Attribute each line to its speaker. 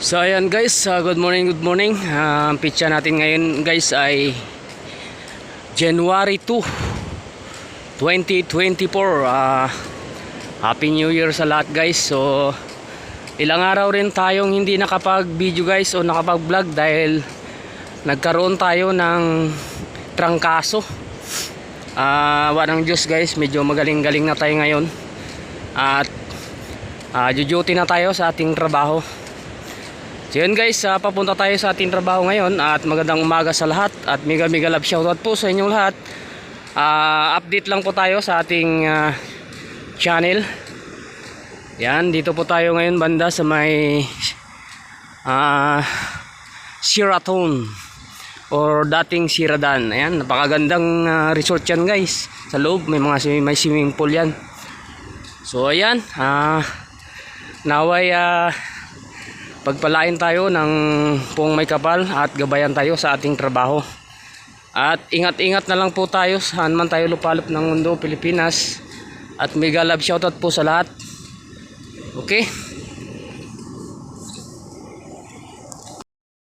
Speaker 1: So ayan guys, good morning, good morning. Ang pitcha natin ngayon guys ay January 2, 2024. Happy New Year sa lahat guys. So ilang araw rin tayong hindi nakapag-video guys o nakapag-vlog dahil nagkaroon tayo ng trangkaso. Ng Diyos guys, medyo magaling-galing na tayo ngayon. At duty na tayo sa ating trabaho. So yun guys, papunta tayo sa ating trabaho ngayon. At magandang umaga sa lahat. At mega love shoutout po sa inyong lahat. Update lang po tayo sa ating channel. Yan, dito po tayo ngayon banda sa may Sheraton or dating Sheradan. Ayan, napakagandang resort yan guys. Sa loob may swimming pool yan. So ayan, naway pagpalain tayo ng pong may kapal at gabayan tayo sa ating trabaho. At ingat-ingat na lang po tayo saan man tayo lupalop ng mundo, Pilipinas. At mega love shoutout po sa lahat. Okay.